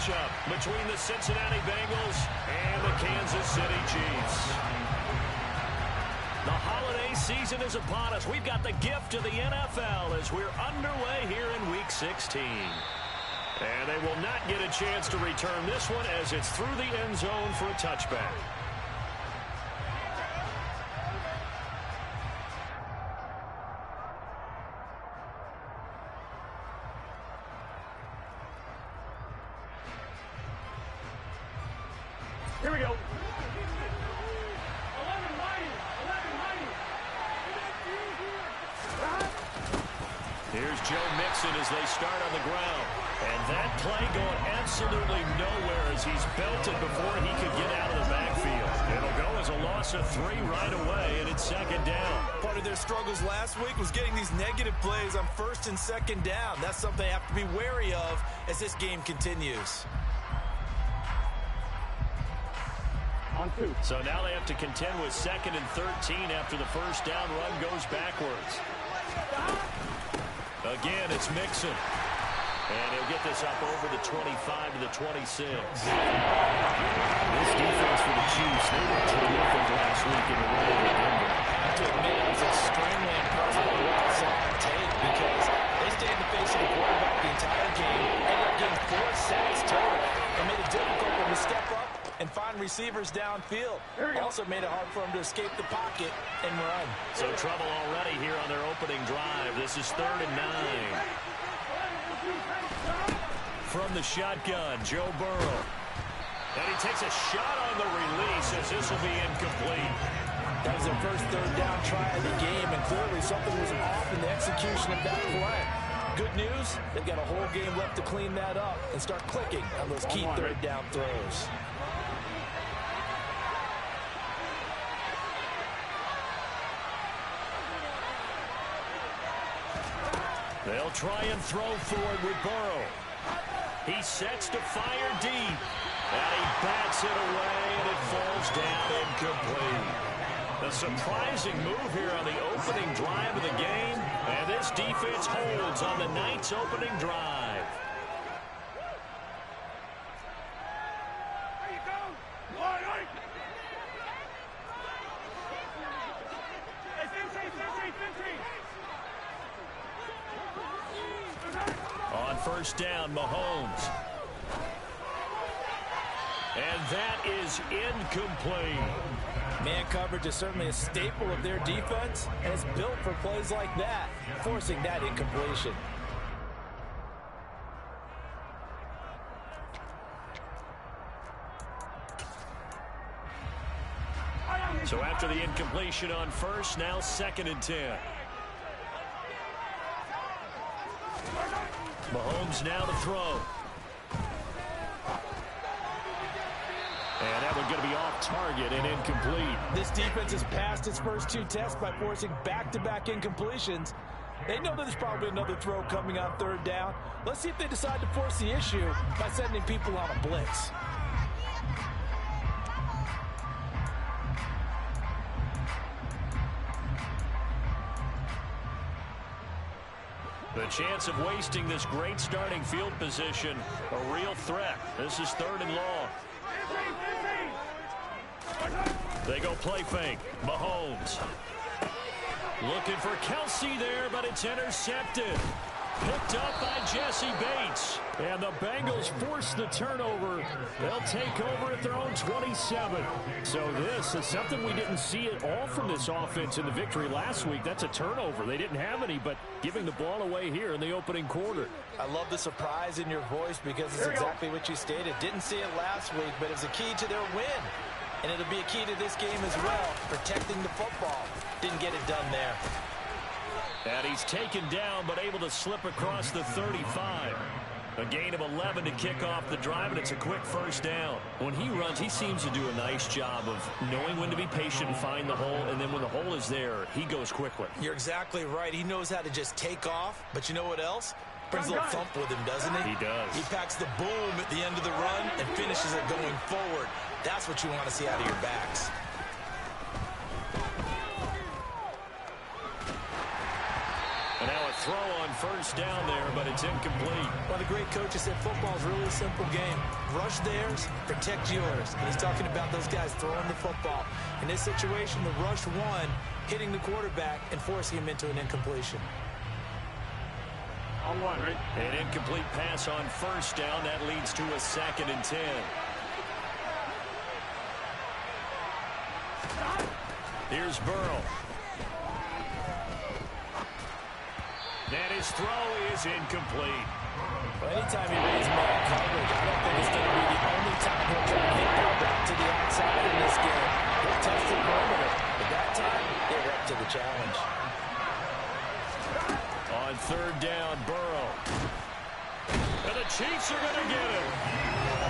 matchup between the Cincinnati Bengals and the Kansas City Chiefs. The holiday season is upon us. We've got the gift of the NFL as we're underway here in Week 16. And they will not get a chance to return this one as it's through the end zone for a touchback. Here we go. Here's Joe Mixon as they start on the ground. And that play going absolutely nowhere as he's belted before he could get out of the backfield. It'll go as a loss of 3 right away, and it's second down. Part of their struggles last week was getting these negative plays on first and second down. That's something they have to be wary of as this game continues. So now they have to contend with 2nd and 13 after the first down run goes backwards. Again, it's Mixon. And he'll get this up over the 25 to the 26. This defense for the Chiefs, they were terrific last week in the run of Denver. I have to admit, I was extremely impressed with what I saw on tape because they stayed in the face of the quarterback the entire game, ended up getting 4 sacks total, and made it difficult for them to step up and find receivers downfield. Also made it hard for them to escape the pocket and run. So trouble already here on their opening drive. This is 3rd and 9. From the shotgun, Joe Burrow. And he takes a shot on the release as this will be incomplete. That was their first 3rd down try of the game, and clearly something was off in the execution of that play. Good news, they've got a whole game left to clean that up and start clicking on those key 3rd down throws. They'll try and throw for it with Burrow. He sets to fire deep. And he bats it away, and it falls down incomplete. A surprising move here on the opening drive of the game. And this defense holds on the night's opening drive. On first down, Mahomes. And that is incomplete. Man coverage is certainly a staple of their defense, and it's built for plays like that, forcing that incompletion. So after the incompletion on first, now 2nd and 10. Mahomes now to throw. And that one's going to be off target and incomplete. This defense has passed its first 2 tests by forcing back-to-back incompletions. They know that there's probably another throw coming on 3rd down. Let's see if they decide to force the issue by sending people on a blitz. The chance of wasting this great starting field position, a real threat. This is 3rd and long. They go play fake. Mahomes. Looking for Kelsey there, but it's intercepted. Picked up by Jesse Bates. And the Bengals force the turnover. They'll take over at their own 27. So this is something we didn't see at all from this offense in the victory last week. That's a turnover. They didn't have any, but giving the ball away here in the opening quarter. I love the surprise in your voice because it's exactly what you stated. Didn't see it last week, but it's a key to their win. And it'll be a key to this game as well, protecting the football. Didn't get it done there. And he's taken down, but able to slip across the 35. A gain of 11 to kick off the drive, and it's a quick first down. When he runs, he seems to do a nice job of knowing when to be patient and find the hole, and then when the hole is there, he goes quickly. You're exactly right. He knows how to just take off, but you know what else? Brings a little thump with him, doesn't he? He does. He packs the boom at the end of the run and finishes it going forward. That's what you want to see out of your backs. And now a throw on first down there, but it's incomplete. Well, the great coach said football is really a simple game. Rush theirs, protect yours. And he's talking about those guys throwing the football. In this situation, the rush won, hitting the quarterback and forcing him into an incompletion. On one, right? An incomplete pass on first down. That leads to a 2nd and 10. Here's Burrow. And his throw is incomplete. Well, anytime he reads man coverage, I don't think it's going to be the only time he'll try to hit that back to the outside in this game. He'll test the perimeter, but that time, they're up to the challenge. On 3rd down, Burrow. And the Chiefs are going to get it.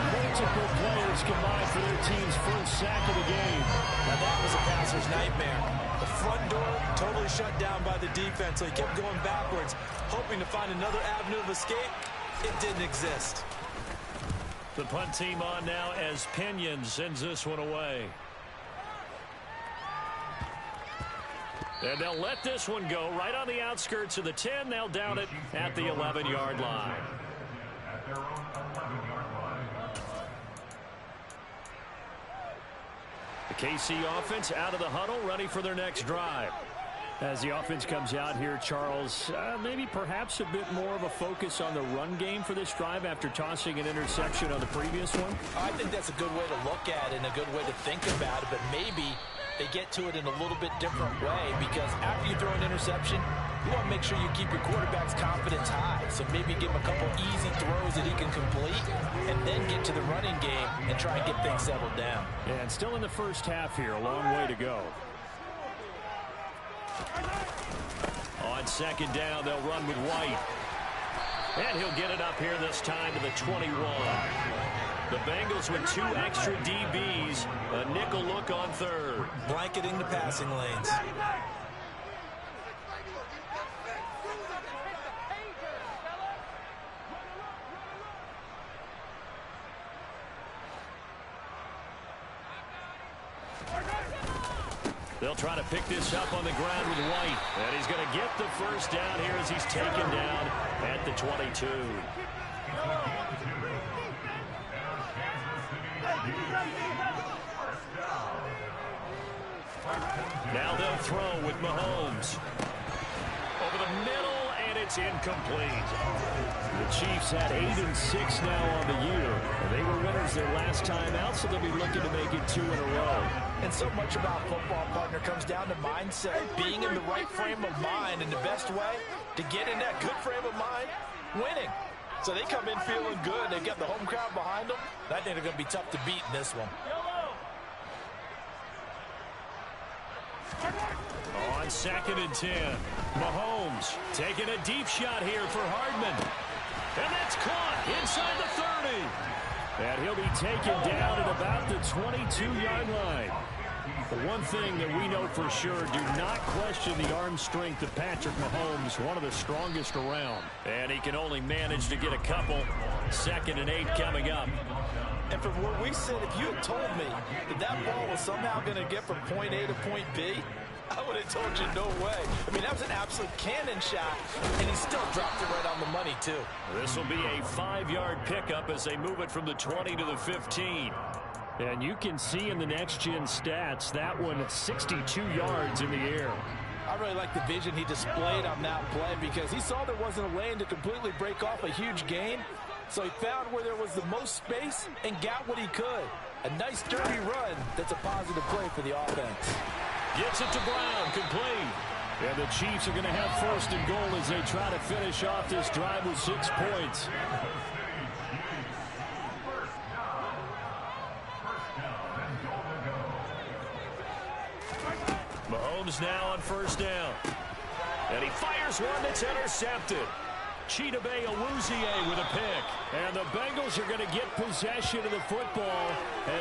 Multiple players combined for their team's first sack of the game. Now that was a passer's nightmare. The front door totally shut down by the defense, so he kept going backwards, hoping to find another avenue of escape. It didn't exist. The punt team on now as Pinion sends this one away. And they'll let this one go right on the outskirts of the 10. They'll down it at the 11-yard line. The KC offense out of the huddle, ready for their next drive. As the offense comes out here, Charles, maybe perhaps a bit more of a focus on the run game for this drive after tossing an interception on the previous one? I think that's a good way to look at it and a good way to think about it, but maybe they get to it in a little bit different way, because after you throw an interception, you want to make sure you keep your quarterback's confidence high. So maybe give him a couple easy throws that he can complete and then get to the running game and try and get things settled down. And still in the first half here, a long way to go. On 2nd down, they'll run with White. And he'll get it up here this time to the 21. The Bengals with 2 extra DBs, a nickel look on 3rd. Blanketing the passing lanes. They'll try to pick this up on the ground with White. And he's going to get the first down here as he's taken down at the 22. Now they'll throw with Mahomes. Over the middle, and it's incomplete. The Chiefs had 8-6 now on the year. They were winners their last time out, so they'll be looking to make it 2 in a row. And so much about football, partner, comes down to mindset, being in the right frame of mind, and the best way to get in that good frame of mind, winning. So they come in feeling good. They've got the home crowd behind them. I think they're going to be tough to beat in this one. On 2nd and 10, Mahomes taking a deep shot here for Hardman. And that's caught inside the 30. And he'll be taken down at about the 22-yard line. The one thing that we know for sure, do not question the arm strength of Patrick Mahomes, one of the strongest around. And he can only manage to get a couple. 2nd and 8 coming up. And from where we sit, if you had told me that that ball was somehow going to get from point A to point B, I would have told you no way. I mean, that was an absolute cannon shot, and he still dropped it right on the money, too. This will be a 5-yard pickup as they move it from the 20 to the 15. And you can see in the next-gen stats, that one 62 yards in the air. I really like the vision he displayed on that play because he saw there wasn't a lane to completely break off a huge gain. So he found where there was the most space and got what he could. A nice, dirty run that's a positive play for the offense. Gets it to Brown, complete. And the Chiefs are going to have 1st and goal as they try to finish off this drive with 6 points. Mahomes now on 1st down. And he fires one that's intercepted. Chidobe Awuzie with a pick. And the Bengals are going to get possession of the football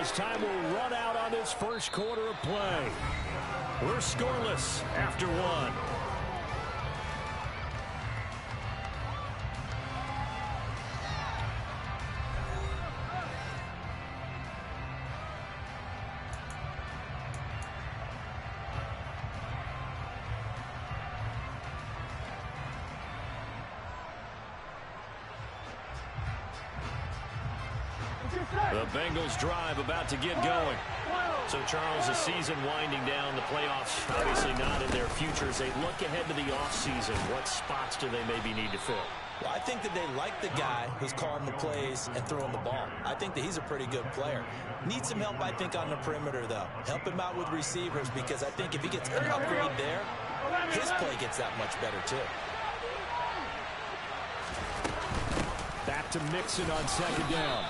as time will run out on this first quarter of play. We're scoreless after 1. The Bengals drive about to get going. So, Charles, the season winding down, the playoffs obviously not in their futures. They look ahead to the offseason. What spots do they maybe need to fill? Well, I think that they like the guy who's calling the plays and throwing the ball. I think that he's a pretty good player. Needs some help, I think, on the perimeter, though. Help him out with receivers, because I think if he gets an upgrade there, his play gets that much better, too. Back to Mixon on second down.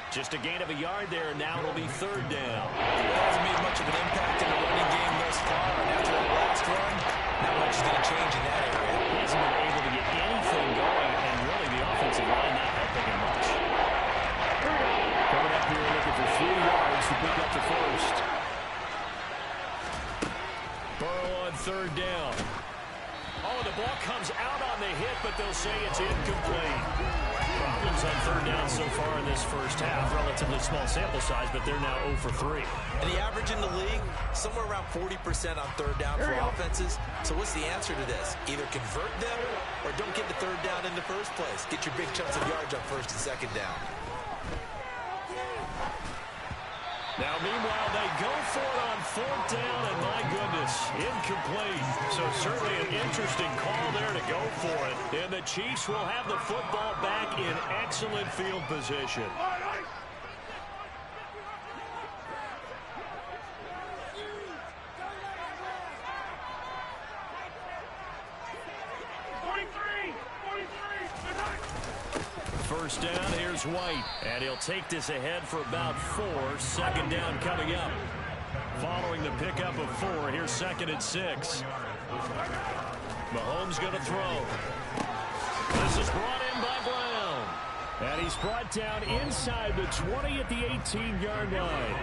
Just a gain of a yard there, and now it'll be third down. It hasn't made much of an impact in the running game thus far, and after that last run, not much is going to change in that area. He hasn't been able to get anything going, and really the offensive line not helping him much. Coming up here looking for 3 yards to pick up the first. Burrow on third down. Oh, the ball comes out on the hit, but they'll say it's incomplete. Problems on third down so far in this first half. Relatively small sample size, but they're now 0 for 3. And the average in the league, somewhere around 40% on third down for offenses. So what's the answer to this? Either convert them or don't get the third down in the first place. Get your big chunks of yards on first and second down. Now, meanwhile, they go for it on fourth down, and my goodness, incomplete. So certainly an interesting call there to go for it. And the Chiefs will have the football back in excellent field position. First down, here's White. And he'll take this ahead for about 4. Second down coming up. Following the pickup of 4, here's second and 6. Mahomes going to throw. This is brought in by Brown. And he's brought down inside the 20 at the 18-yard line.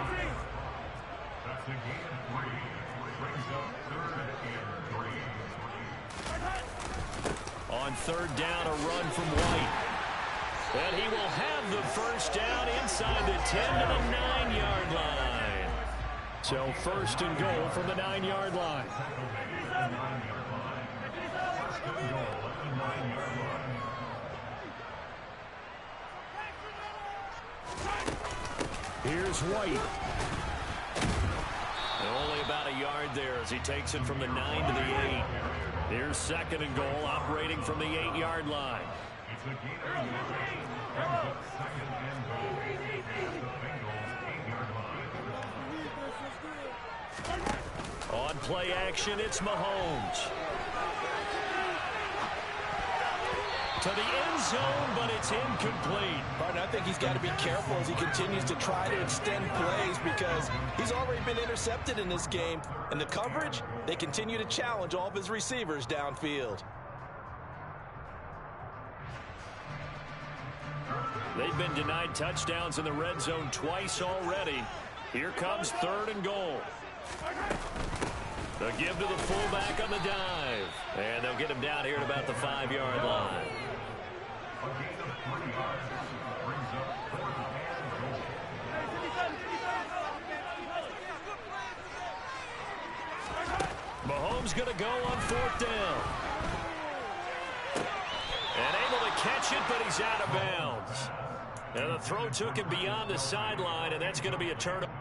On third down, a run from White. And he will have the first down inside the 10 to the 9-yard line. So first and goal from the 9-yard line. Here's White. And only about a yard there as he takes it from the 9 to the 8. Here's second and goal, operating from the 8-yard line. On play action, it's Mahomes. To the end zone, but it's incomplete. Pardon, I think he's got to be careful as he continues to try to extend plays because he's already been intercepted in this game. And the coverage, they continue to challenge all of his receivers downfield. They've been denied touchdowns in the red zone twice already. Here comes third and goal. They'll give to the fullback on the dive. And they'll get him down here at about the 5-yard line. Mahomes going to go on fourth down. And able to catch it, but he's out of bounds. And the throw took him beyond the sideline, and that's going to be a turnover.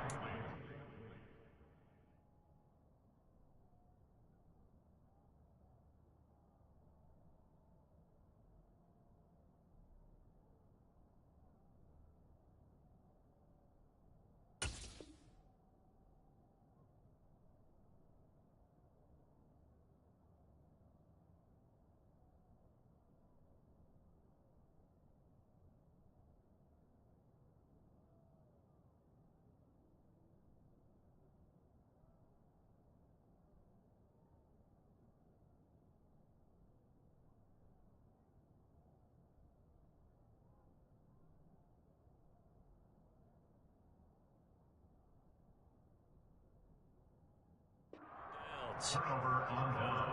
Turnover on down.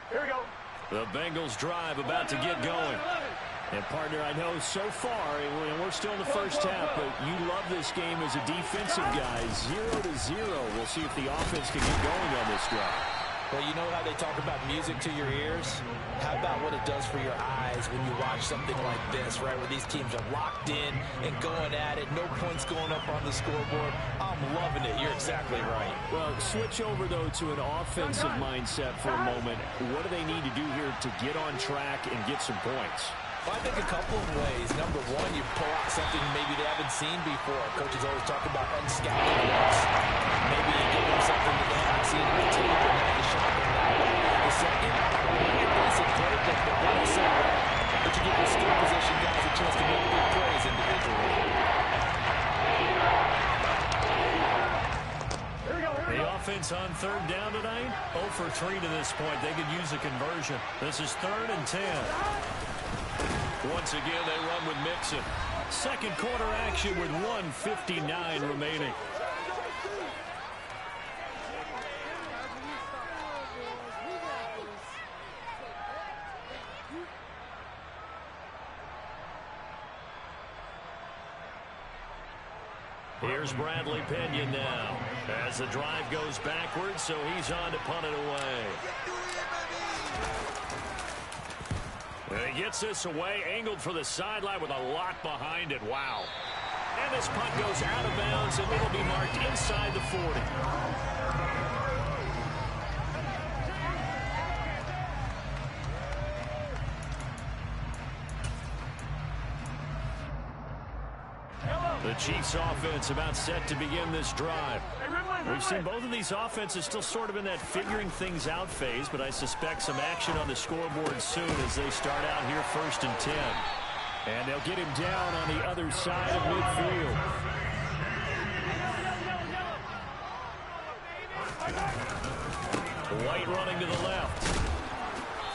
Here we go. The Bengals drive about to get going. And, partner, I know so far, and we're still in the first half, but you love this game as a defensive guy. 0-0. We'll see if the offense can get going on this drive. Well, you know how they talk about music to your ears? How about what it does for your eyes when you watch something like this, right, where these teams are locked in and going at it, no points going up on the scoreboard? I'm loving it. You're exactly right. Well, switch over, though, to an offensive mindset for a moment. What do they need to do here to get on track and get some points? Well, I think a couple of ways. Number one, you pull out something maybe they haven't seen before. Coaches always talk about unscouted looks. Maybe you give them something that they haven't seen on the tape and now you shot them that way. The second, it's a play that the ball is set up, but you give your skill position guys a chance to make big plays individually. The offense on third down tonight, 0 for 3 to this point. They could use a conversion. This is 3rd and 10. Once again, they run with Mixon. Second quarter action with 1:59 remaining. Here's Bradley Pinion now as the drive goes backwards, so he's on to punt it away. And he gets this away, angled for the sideline with a lot behind it. Wow. And this punt goes out of bounds, and it'll be marked inside the 40. The Chiefs offense about set to begin this drive. We've seen both of these offenses still sort of in that figuring things out phase, but I suspect some action on the scoreboard soon as they start out here 1st and 10. And they'll get him down on the other side of midfield. White running to the left.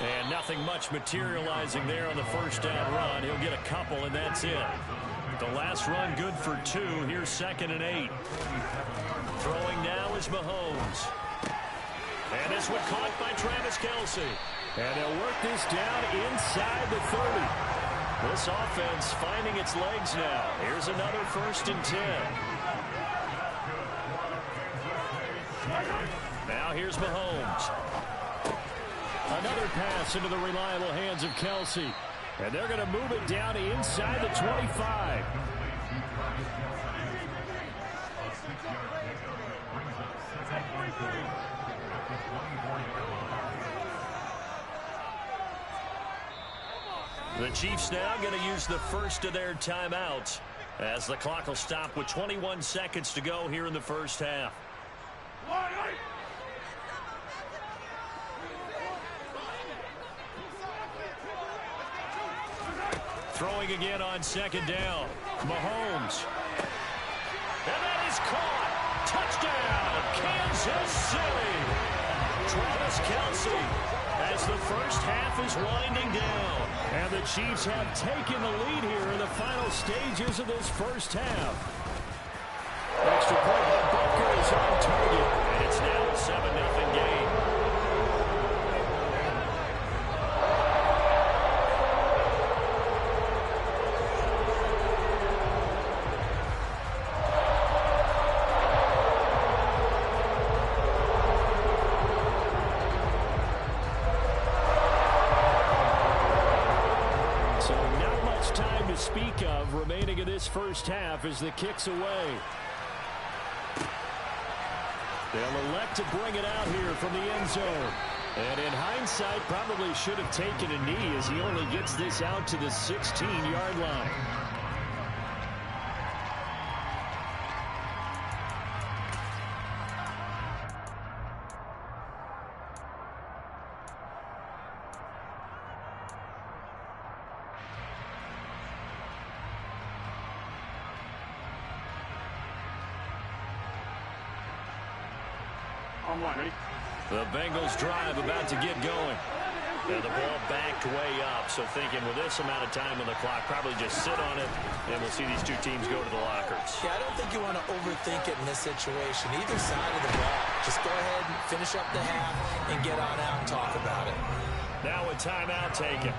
And nothing much materializing there on the first down run. He'll get a couple, and that's it. The last run good for 2. Here's 2nd and 8. Throwing now is Mahomes. And this one caught by Travis Kelce. And they'll work this down inside the 30. This offense finding its legs now. Here's another 1st and 10. Now here's Mahomes. Another pass into the reliable hands of Kelce. And they're going to move it down inside the 25. The Chiefs now going to use the first of their timeouts as the clock will stop with 21 seconds to go here in the first half. Throwing again on 2nd down. Mahomes. And that is caught. Touchdown, Kansas City. Travis Kelce as the first half is winding down. And the Chiefs have taken the lead here in the final stages of this first half. Extra point by Booker is on target. And it's now a 7-0 game. Speak of remaining in this first half as the kick's away. They'll elect to bring it out here from the end zone. And in hindsight, probably should have taken a knee as he only gets this out to the 16-yard line. The Bengals drive about to get going. And the ball backed way up, so thinking with this amount of time on the clock, probably just sit on it, and we'll see these two teams go to the lockers. Yeah, I don't think you want to overthink it in this situation. Either side of the ball. Just go ahead and finish up the half and get on out and talk about it. Now a timeout taken.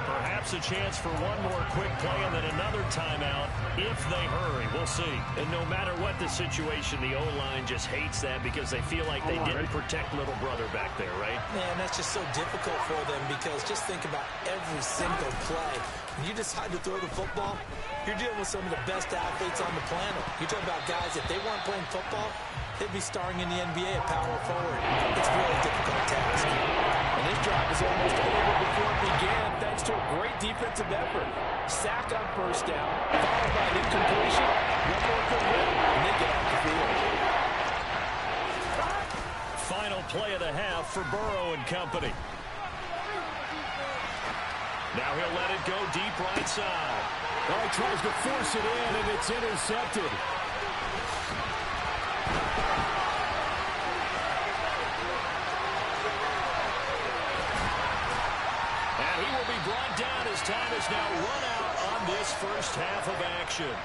Perhaps a chance for one more quick play and then another timeout if they hurry. We'll see. And no matter what the situation, the O-line just hates that because they feel like they didn't protect little brother back there, right? Man, that's just so difficult for them because just think about every single play. When you decide to throw the football, you're dealing with some of the best athletes on the planet. You're talking about guys, if they weren't playing football, they'd be starring in the NBA at power forward. It's really a difficult task. And this drive is almost over before it began thanks to a great defensive effort. Sack on first down, followed by an incompletion. One more good run, and they get off the field. Final play of the half for Burrow and company. Now he'll let it go deep right side. Oh, he tries to force it in, and it's intercepted. And he will be brought down as time is now run out on this first half of action.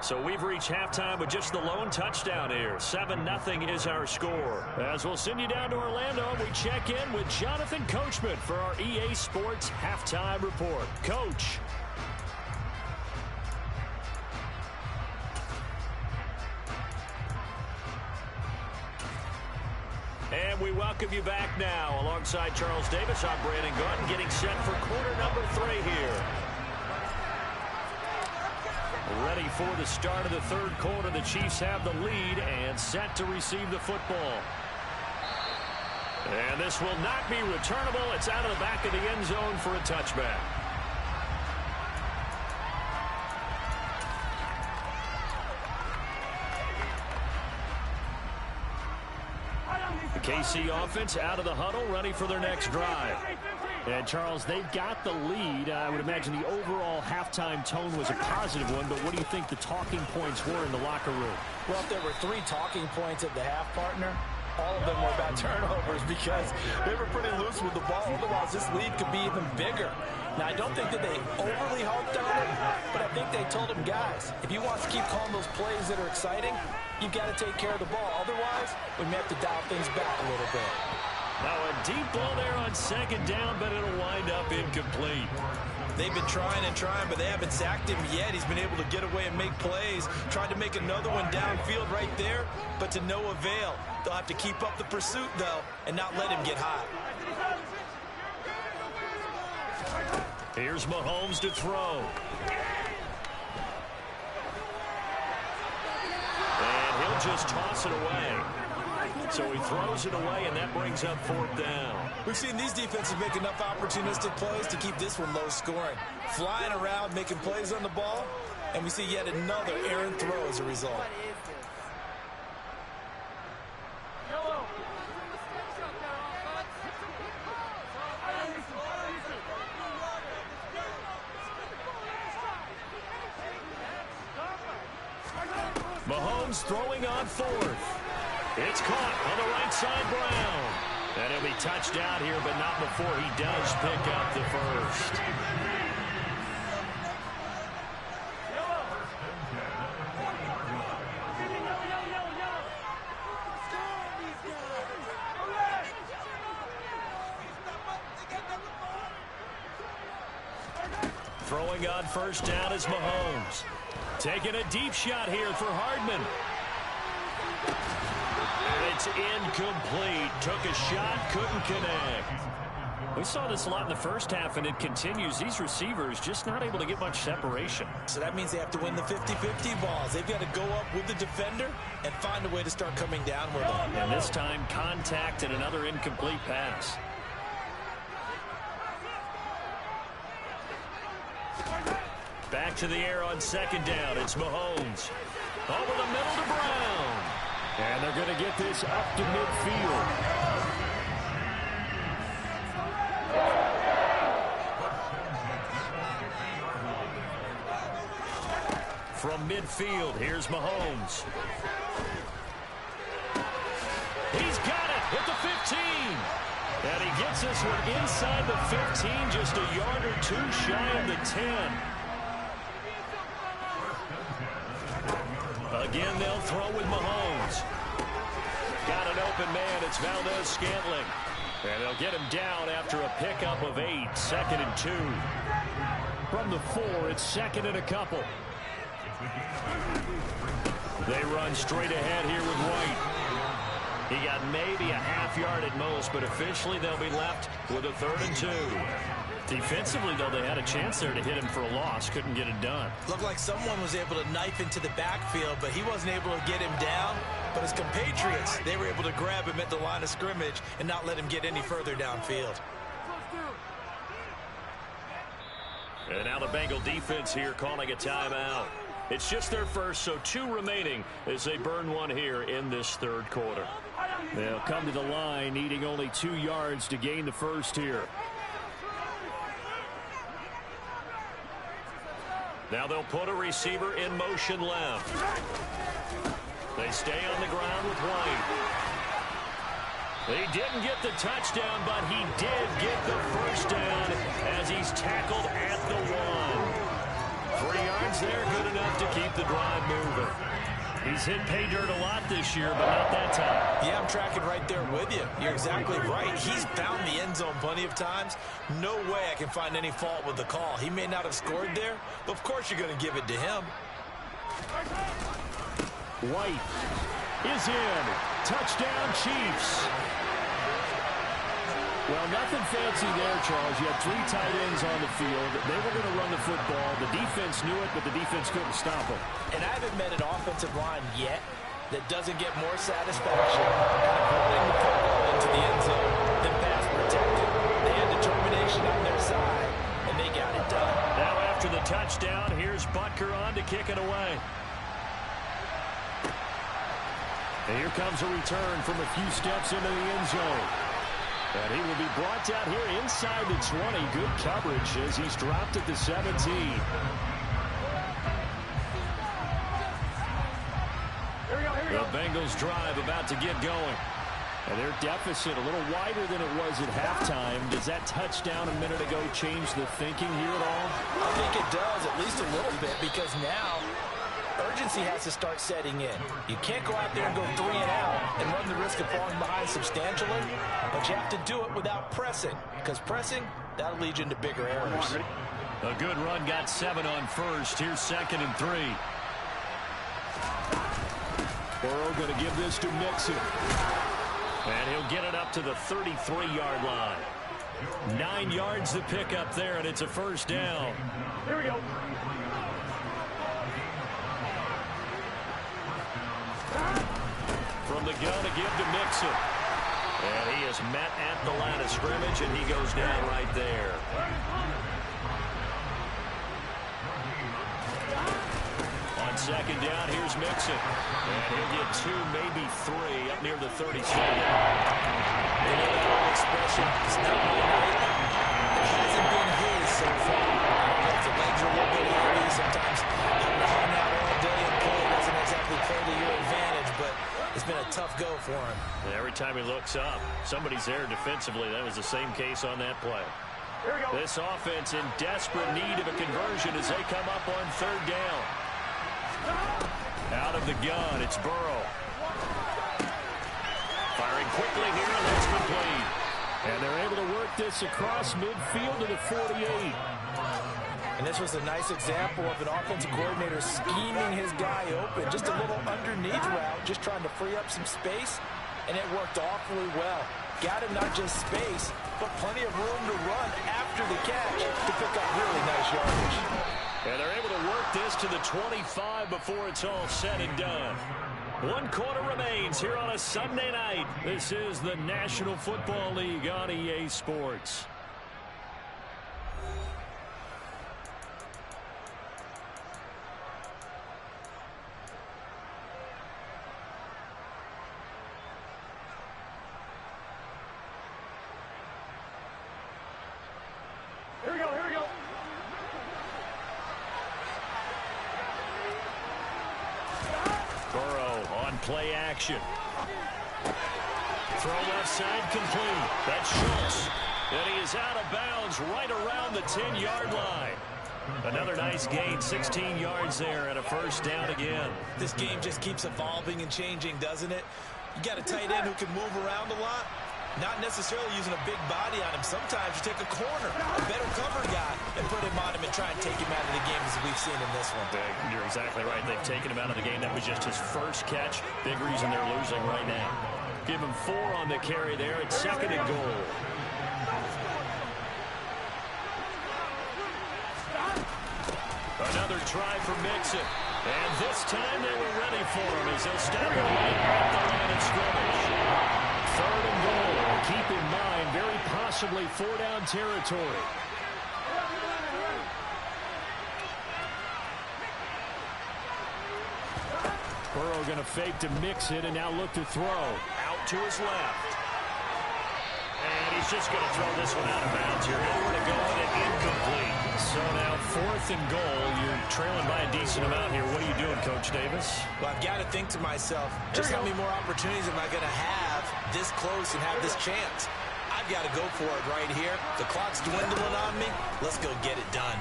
So we've reached halftime with just the lone touchdown here. 7-0 is our score. As we'll send you down to Orlando, we check in with Jonathan Coachman for our EA Sports Halftime Report. Coach. And we welcome you back now. Alongside Charles Davis, I'm Brandon Gordon, getting set for quarter number 3 here. Ready for the start of the third quarter. The Chiefs have the lead and set to receive the football. And this will not be returnable. It's out of the back of the end zone for a touchback. The KC offense out of the huddle, ready for their next drive. And, Charles, they've got the lead. I would imagine the overall halftime tone was a positive one, but what do you think the talking points were in the locker room? Well, if there were 3 talking points at the half, partner, all of them were about turnovers because they were pretty loose with the ball. Otherwise, this lead could be even bigger. Now, I don't think that they overly harped on it, but I think they told them, guys, if you want to keep calling those plays that are exciting, you've got to take care of the ball. Otherwise, we may have to dial things back a little bit. Now a deep ball there on second down, but it'll wind up incomplete. They've been trying and trying, but they haven't sacked him yet. He's been able to get away and make plays. Tried to make another one downfield right there, but to no avail. They'll have to keep up the pursuit, though, and not let him get high. Here's Mahomes to throw. And he'll just toss it away. So he throws it away, and that brings up 4th down. We've seen these defenses make enough opportunistic plays to keep this one low scoring. Flying around, making plays on the ball, and we see yet another errant throw as a result. Mahomes throwing on 4th. It's caught on the right side, Brown. And he'll be touched out here, but not before he does pick up the first. Throwing on first down is Mahomes. Taking a deep shot here for Hardman. And it's incomplete. Took a shot, couldn't connect. We saw this a lot in the first half, and it continues. These receivers just not able to get much separation. So that means they have to win the 50-50 balls. They've got to go up with the defender and find a way to start coming down with them. And this time, contact and another incomplete pass. Back to the air on second down. It's Mahomes. Over the middle to Brown. And they're going to get this up to midfield. From midfield, here's Mahomes. He's got it at the 15. And he gets this one inside the 15, just a yard or two shy of the 10. Again, they'll throw with Mahomes. got an open man. It's Valdez-Scantling. And they'll get him down after a pickup of 8, 2nd and 2. From the 4, it's 2nd and a couple. They run straight ahead here with White. He got maybe a half yard at most, but officially they'll be left with a 3rd and 2. Defensively, though, they had a chance there to hit him for a loss. Couldn't get it done. Looked like someone was able to knife into the backfield, but he wasn't able to get him down. But his compatriots, they were able to grab him at the line of scrimmage and not let him get any further downfield. And now the Bengal defense here calling a timeout. It's just their first, so 2 remaining as they burn one here in this 3rd quarter. They'll come to the line needing only 2 yards to gain the first here. Now they'll put a receiver in motion left. They stay on the ground with White. He didn't get the touchdown, but he did get the first down as he's tackled at the 1. 3 yards there, good enough to keep the drive moving. He's hit pay dirt a lot this year, but not that time. Yeah, I'm tracking right there with you. You're exactly right. He's found the end zone plenty of times. No way I can find any fault with the call. He may not have scored there, but of course you're going to give it to him. White is in. Touchdown, Chiefs. Well, nothing fancy there, Charles. You had 3 tight ends on the field. They were going to run the football. The defense knew it, but the defense couldn't stop them. And I haven't met an offensive line yet that doesn't get more satisfaction out of holding the football into the end zone than pass protected. They had determination on their side, and they got it done. Now after the touchdown, here's Butker on to kick it away. And here comes a return from a few steps into the end zone. And he will be brought down here inside the 20. Good coverage as he's dropped at the 17. The Bengals drive about to get going. And their deficit a little wider than it was at halftime. Does that touchdown a minute ago change the thinking here at all? I think it does, at least a little bit, because now urgency has to start setting in. You can't go out there and go 3 and out and run the risk of falling behind substantially, but you have to do it without pressing, because pressing, that'll lead you into bigger errors. A good run, got 7 on first. Here's 2nd and 3. Burrow going to give this to Mixon. And he'll get it up to the 33-yard line. 9 yards to pick up there, and it's a first down. Here we go. From the gun to give to Mixon. And he is met at the line of scrimmage, and he goes down right there. On 2nd down, here's Mixon. And he'll get 2, maybe 3 up near the 37. You know that old expression, it's not my night. It hasn't been his so far. The legs are a little bit heavy. Sometimes hung out all day and play doesn't exactly play to your advantage, but it's been a tough go for him. And every time he looks up, somebody's there defensively. That was the same case on that play. This offense in desperate need of a conversion as they come up on 3rd down. Out of the gun, it's Burrow. Firing quickly here, and that's complete. And they're able to work this across midfield to the 48. And this was a nice example of an offensive coordinator scheming his guy open. Just a little underneath route, just trying to free up some space, and it worked awfully well. Got him not just space, but plenty of room to run after the catch to pick up really nice yardage. And they're able to work this to the 25 before it's all said and done. 1 quarter remains here on a Sunday night. This is the National Football League on EA Sports. Here we go, here we go. Burrow on play action. Throw left side complete. That's Schultz. And he is out of bounds right around the 10-yard line. Another nice gain, 16 yards there, and a first down again. This game just keeps evolving and changing, doesn't it? You got a tight end who can move around a lot, not necessarily using a big body on him. Sometimes you take a corner, a better cover guy, and put him on him and try and take him out of the game, as we've seen in this one. You're exactly right. They've taken him out of the game. That was just his first catch. Big reason they're losing right now. Give him 4 on the carry there. It's 2nd and goal. Another try for Mixon. And this time they were ready for him as they'll stop him right at the line of scrimmage. 3rd and goal. Keep in mind, very possibly 4-down territory. Burrow going to fake to mix it and now look to throw. Out to his left. And he's just going to throw this one out of bounds here. Nowhere to go and incomplete. So now 4th and goal. You're trailing by a decent amount here. What are you doing, Coach Davis? Well, I've got to think to myself, just how many more opportunities am I going to have this close and have this chance? I've got to go for it right here. The clock's dwindling on me. Let's go get it done.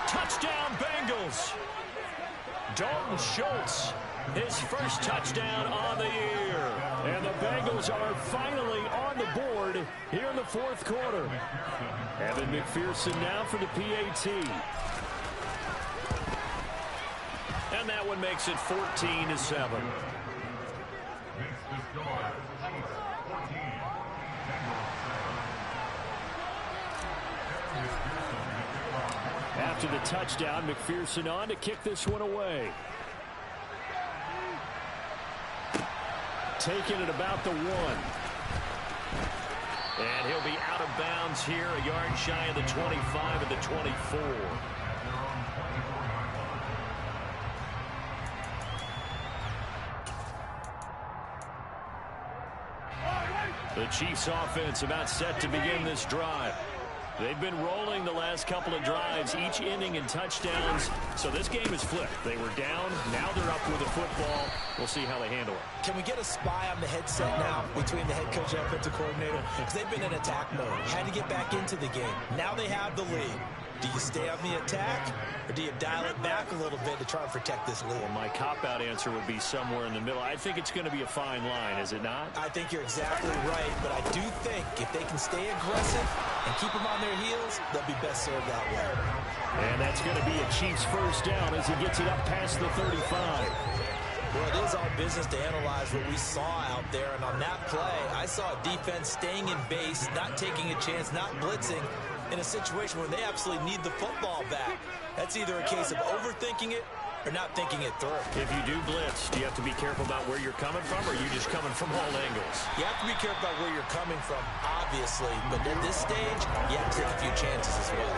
Touchdown, Bengals. Dalton Schultz, his first touchdown on the year. And the Bengals are finally on the board here in the 4th quarter. Evan McPherson now for the PAT. And that one makes it 14-7. After the touchdown, McPherson on to kick this one away. Taking it about the 1. And he'll be out of bounds here, a yard shy of the 25 of the 24. The Chiefs offense about set to begin this drive. They've been rolling the last couple of drives, each inning in touchdowns. So this game is flipped. They were down. Now they're up with the football. We'll see how they handle it. Can we get a spy on the headset now between the head coach and offensive coordinator? Because they've been in attack mode. Had to get back into the game. Now they have the lead. Do you stay on the attack, or do you dial it back a little bit to try and protect this lead? Well, my cop-out answer would be somewhere in the middle. I think it's going to be a fine line, is it not? I think you're exactly right, but I do think if they can stay aggressive and keep them on their heels, they'll be best served that way. And that's going to be a Chiefs first down as he gets it up past the 35. Well, it is our business to analyze what we saw out there, and on that play, I saw a defense staying in base, not taking a chance, not blitzing, in a situation where they absolutely need the football back. That's either a case of overthinking it or not thinking it through. If you do blitz, do you have to be careful about where you're coming from, or are you just coming from all angles? You have to be careful about where you're coming from, obviously, but at this stage, you have to take a few chances as well.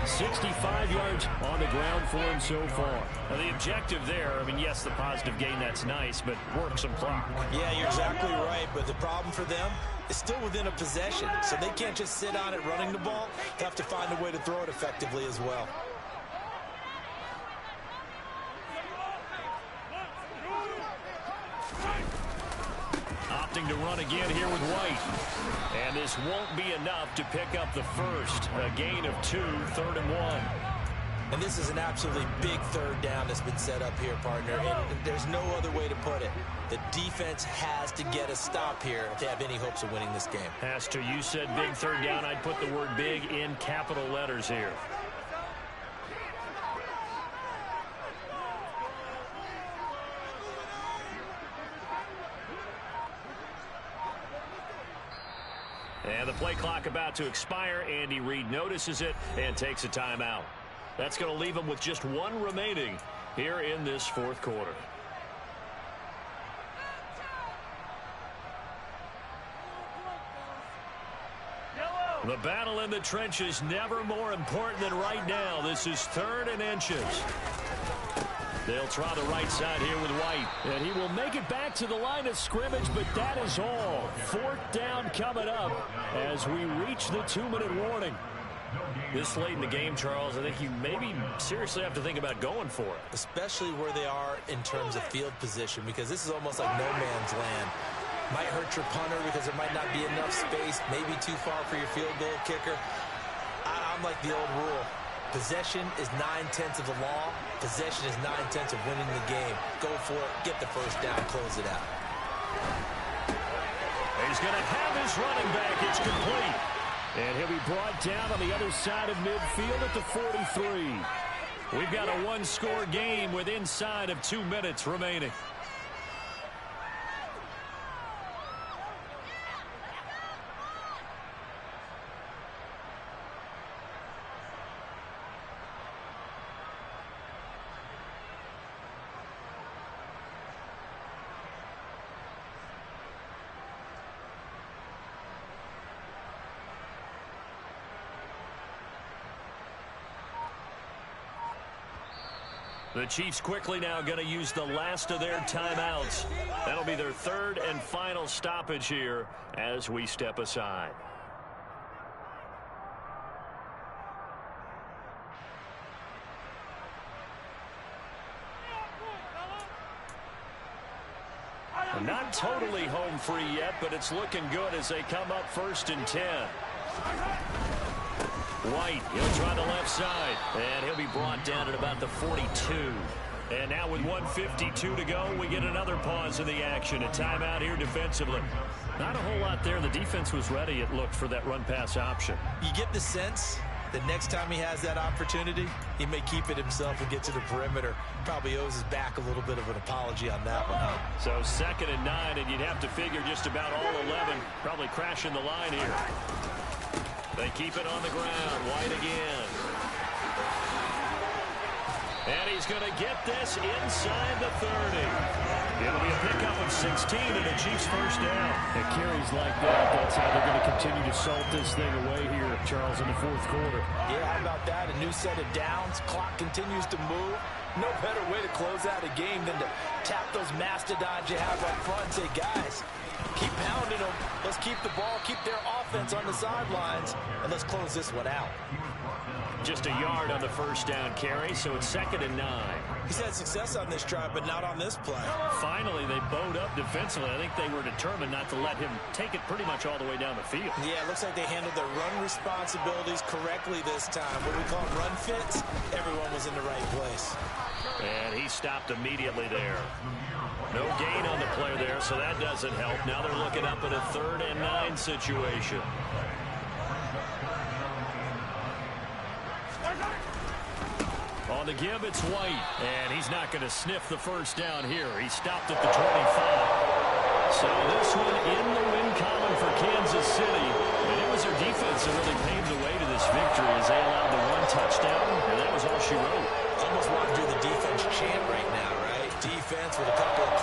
65 yards on the ground for him so far. Now, the objective there, I mean, yes, the positive gain, that's nice, but work some clock. Yeah, you're exactly right, but the problem for them is still within a possession, so they can't just sit on it running the ball. They have to find a way to throw it effectively as well. Opting to run again here with White. And this won't be enough to pick up the first. A gain of 2, 3rd and 1. And this is an absolutely big 3rd down that's been set up here, partner. And there's no other way to put it. The defense has to get a stop here if they have any hopes of winning this game. Has to. You said big 3rd down. I'd put the word big in capital letters here. And the play clock about to expire. Andy Reid notices it and takes a timeout. That's going to leave him with just 1 remaining here in this 4th quarter. The battle in the trenches never more important than right now. This is 3rd and inches. They'll try the right side here with White. And he will make it back to the line of scrimmage, but that is all. 4th down coming up as we reach the 2-minute warning. This late in the game, Charles, I think you maybe seriously have to think about going for it. Especially where they are in terms of field position, because this is almost like no man's land. Might hurt your punter because there might not be enough space, maybe too far for your field goal kicker. I'm like the old rule. Possession is 9/10 of the law. Possession is 9/10 of winning the game. Go for it, get the first down, close it out. He's going to have his running back. It's complete. And he'll be brought down on the other side of midfield at the 43. We've got a one-score game with inside of 2 minutes remaining. The Chiefs quickly now going to use the last of their timeouts. That'll be their third and final stoppage here as we step aside. Not totally home free yet, but it's looking good as they come up 1st and 10. White, he'll try the left side, and he'll be brought down at about the 42. And now with 1:52 to go, we get another pause in the action. A timeout here defensively. Not a whole lot there. The defense was ready, it looked, for that run-pass option. You get the sense that next time he has that opportunity, he may keep it himself and get to the perimeter. Probably owes his back a little bit of an apology on that one, huh? So 2nd and 9, and you'd have to figure just about all 11 probably crashing the line here. They keep it on the ground. White again. And he's going to get this inside the 30. It'll be a pickup of 16 and the Chiefs first down. It carries like that. That's how they're going to continue to salt this thing away here, Charles, in the 4th quarter. Yeah, how about that? A new set of downs. Clock continues to move. No better way to close out a game than to tap those mastodons you have up front and say, guys, keep pounding them. Let's keep the ball, keep their offense on the sidelines, and let's close this one out. Just a yard on the first down carry, so it's 2nd and 9. He's had success on this drive, but not on this play. Finally, they bowed up defensively. I think they were determined not to let him take it pretty much all the way down the field. Yeah, it looks like they handled their run responsibilities correctly this time. What do we call them, run fits? Everyone was in the right place. And he stopped immediately there. No gain on the play there, so that doesn't help. Now they're looking up at a 3rd and 9 situation. On the give, it's White, and he's not going to sniff the first down here. He stopped at the 25. So this one in the win column for Kansas City. And it was their defense that really paved the way to this victory as they allowed the 1 touchdown, and that was all she wrote. Almost want to do the defense chant right now, right? Defense with a couple of